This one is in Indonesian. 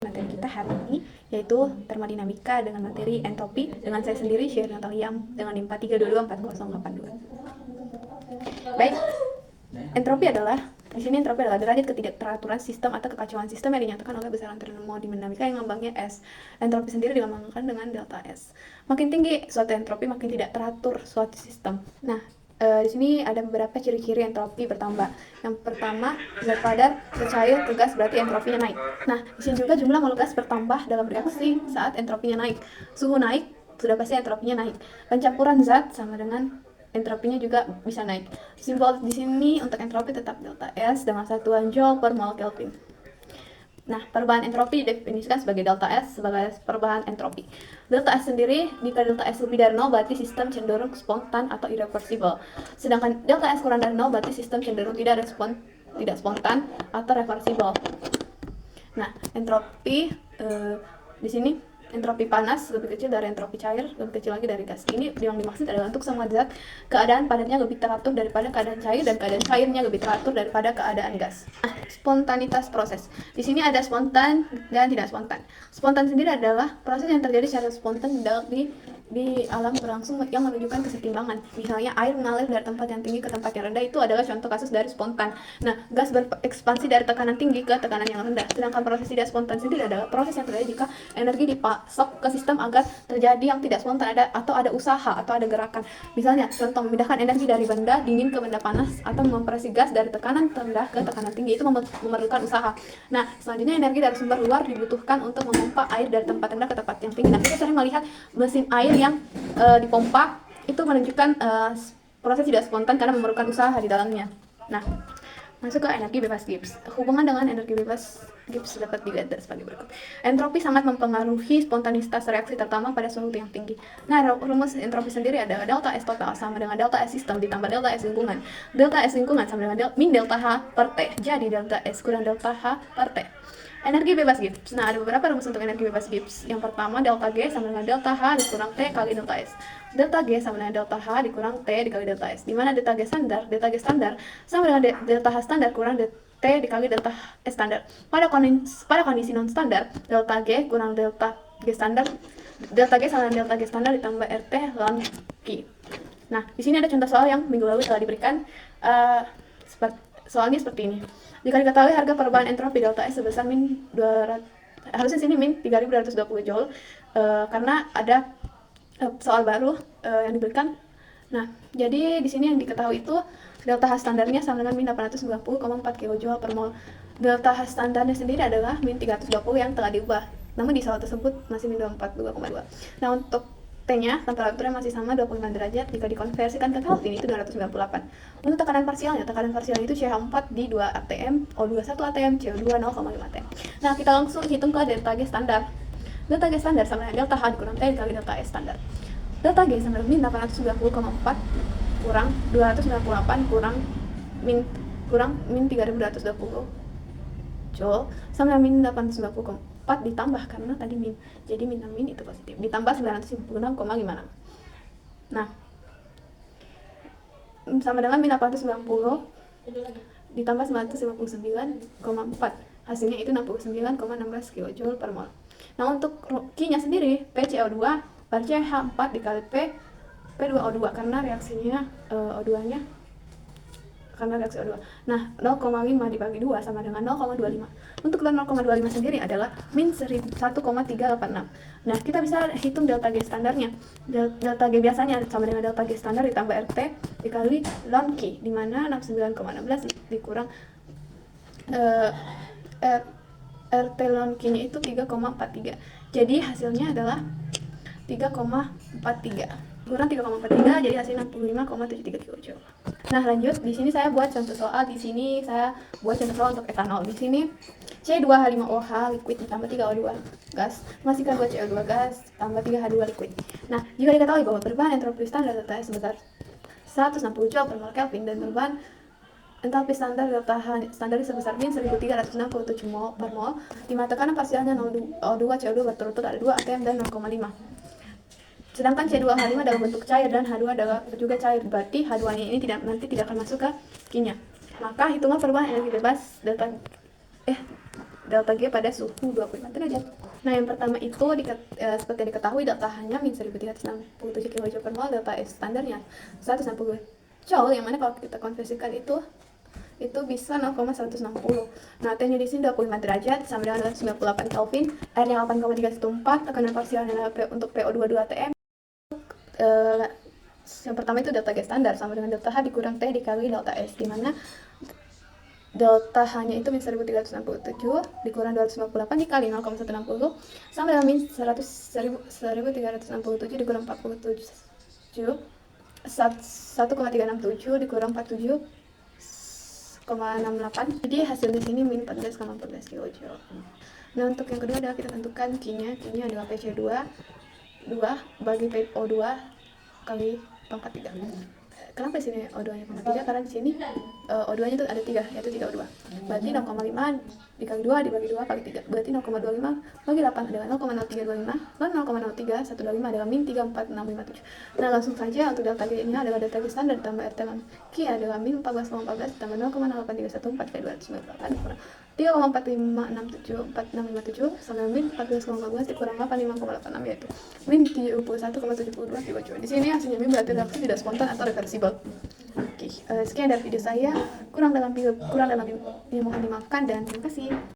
Materi kita hari ini yaitu termodinamika dengan materi entropi dengan saya sendiri Syahir Natalia dengan NIM 43224082. Baik, entropi adalah derajat ketidakteraturan sistem atau kekacauan sistem yang dinyatakan oleh besaran termodinamika yang lambangnya S. Entropi sendiri dilambangkan dengan delta S. Makin tinggi suatu entropi, makin tidak teratur suatu sistem. Nah, di sini ada beberapa ciri-ciri entropi bertambah. Yang pertama, zat padat ke cair ke gas berarti entropinya naik. Nah, di sini juga jumlah mol gas bertambah dalam reaksi saat entropinya naik. Suhu naik, sudah pasti entropinya naik. Pencampuran zat sama dengan entropinya juga bisa naik. Simbol di sini untuk entropi tetap delta S dengan satuan joule per mol Kelvin. Nah, perubahan entropi didefinisikan sebagai delta S sebagai perubahan entropi. Delta S sendiri, jika delta S lebih dari 0 berarti sistem cenderung spontan atau irreversible. Sedangkan delta S kurang dari 0 berarti sistem cenderung tidak spontan atau reversible. Nah, entropi di sini entropi panas lebih kecil dari entropi cair, lebih kecil lagi dari gas. Ini yang dimaksud adalah untuk semua zat keadaan padatnya lebih teratur daripada keadaan cair dan keadaan cairnya lebih teratur daripada keadaan gas. Nah, spontanitas proses. Di sini ada spontan dan tidak spontan. Spontan sendiri adalah proses yang terjadi secara spontan di alam berlangsung yang menunjukkan kesetimbangan. Misalnya air mengalir dari tempat yang tinggi ke tempat yang rendah, itu adalah contoh kasus dari spontan. Nah, gas berekspansi dari tekanan tinggi ke tekanan yang rendah. Sedangkan proses tidak spontan sendiri adalah proses yang terjadi jika energi dipasok ke sistem agar terjadi yang tidak spontan, atau ada usaha atau ada gerakan. Misalnya, contoh memindahkan energi dari benda dingin ke benda panas atau mempresi gas dari tekanan rendah ke tekanan tinggi, itu memerlukan usaha. Nah, selanjutnya energi dari sumber luar dibutuhkan untuk memompa air dari tempat rendah ke tempat yang tinggi. Nah, kita sering melihat mesin air yang dipompa, itu menunjukkan proses tidak spontan karena memerlukan usaha di dalamnya. Nah, masuk ke energi bebas Gibbs. Hubungan dengan energi bebas Gibbs dapat dilihat sebagai berikut. Entropi sangat mempengaruhi spontanitas reaksi, terutama pada suhu yang tinggi. Nah, rumus entropi sendiri adalah delta S total sama dengan delta S sistem ditambah delta S lingkungan. Delta S lingkungan sama dengan min delta H per T. Jadi delta S kurang delta H per T. Energi bebas Gibbs. Nah, ada beberapa rumus untuk energi bebas Gibbs. Yang pertama, delta G sama dengan delta H dikurang T kali delta S. Delta G sama dengan delta H dikurang T dikali delta S. Di mana delta G standar sama dengan delta H standar kurang T dikali delta S standar. Pada kondisi non standar, delta G kurang delta G standar, delta G sama dengan delta G standar ditambah RT ln Q. Nah, di sini ada contoh soal yang minggu lalu telah diberikan. Soalnya seperti ini. Jika diketahui harga perubahan entropi delta S sebesar min 200, harusnya sini min 3220 joule, karena ada soal baru yang diberikan. Nah, jadi di sini yang diketahui itu delta H standarnya sama dengan min 890,4 kJ per mol. Delta H standarnya sendiri adalah min 320 yang telah diubah. Namun di soal tersebut masih min 242,2. Nah, untuk T-nya, temperaturnya masih sama 25 derajat. Jika dikonversikan ke Kelvin itu 298. Untuk tekanan parsialnya itu CH4 di 2 atm, O2 1 atm, CO2 0,5 atm. Nah, kita langsung hitung ke delta G standar. Delta G standar sama dengan delta H dikurang T dikali delta S standar. Delta G sama min 890,4 kurang 298 kurang min 3220 joule sama min 890,4 ditambah karena tadi min, jadi min itu positif, ditambah 956,56. Nah, sama dengan min 890 ditambah 959,4, hasilnya itu 69,16 kJ per mol. Nah, untuk Q-nya sendiri, PCO2 per CH4 dikali P2O2 karena reaksinya O2-nya karena reaksi O2. Nah, 0,5 dibagi 2 sama dengan 0,25. Untuk 0,25 sendiri adalah min 1,386. Nah, kita bisa hitung delta G standarnya. Delta G biasanya sama dengan delta G standar ditambah RT dikali ln Q, di mana 69,16 dikurang RT ln Q-nya itu 3,43. Jadi hasilnya adalah 3,43. Kurang 3,43 jadi hasil 65,73 kJ. Nah, lanjut di sini saya buat contoh soal. Di sini saya buat contoh soal untuk etanol. Di sini C2H5OH liquid ditambah 3O2 gas menghasilkan 2 CO2 gas tambah 3H2 liquid. Nah, jika diketahui bahwa perubahan entropi standar delta S sebesar 160 joule per mol Kelvin dan perubahan entalpi standar delta H standar sebesar min 1367 mol per mol, di mana tekanan parsialnya O2 CO2 berturut-turut ada 2 atm dan 0,5. Sedangkan C2H5 dalam bentuk cair dan H2 adalah juga cair, berarti H2-nya ini nanti tidak akan masuk ke Q-nya. Maka hitungan perubahan energi bebas delta G pada suhu 25 derajat. Nah, yang pertama itu seperti diketahui delta H-nya min 1367 kJ per mol, delta S standarnya 160 joule, yang mana kalau kita konversikan itu bisa 0,160. Nah, T-nya di sini 25 derajat sama dengan 98 Kelvin, R-nya 8,314, tekanan parsialnya untuk PO2 2 atm. Yang pertama itu delta G standar sama dengan delta H dikurang T dikali delta S, di mana delta H-nya itu min 1367 dikurang 258 dikali 0,160 sama dengan min 1367 dikurang 47 1,367 dikurang 47,68, jadi hasil di sini min 14,14 kJ. Nah, untuk yang kedua adalah kita tentukan Q-nya adalah PC2 bagi PO2 kali pangkat 3. Kenapa di sini O2-nya pangkat 3? Karena di sini O2-nya itu ada 3, yaitu 3 O2. Berarti 0,5 dikali 2 dibagi 2 kali 3. Berarti 0,25 bagi 8 adalah 0,0325. Dan 0,03125 adalah min 34657. Nah, langsung saja untuk delta G-nya adalah delta G standar ditambah RT Q adalah min 14,14 ditambah 0,08314 kali 298 dikurang 3,45657 sama min 14,14 dikurang 85,86, yaitu min 71,72 kJ. Di sini hasilnya min berarti reaksi tidak spontan atau reversible. Oke, sekian dari video saya. Kurang dalam yang mohon dimaafkan dan terima kasih.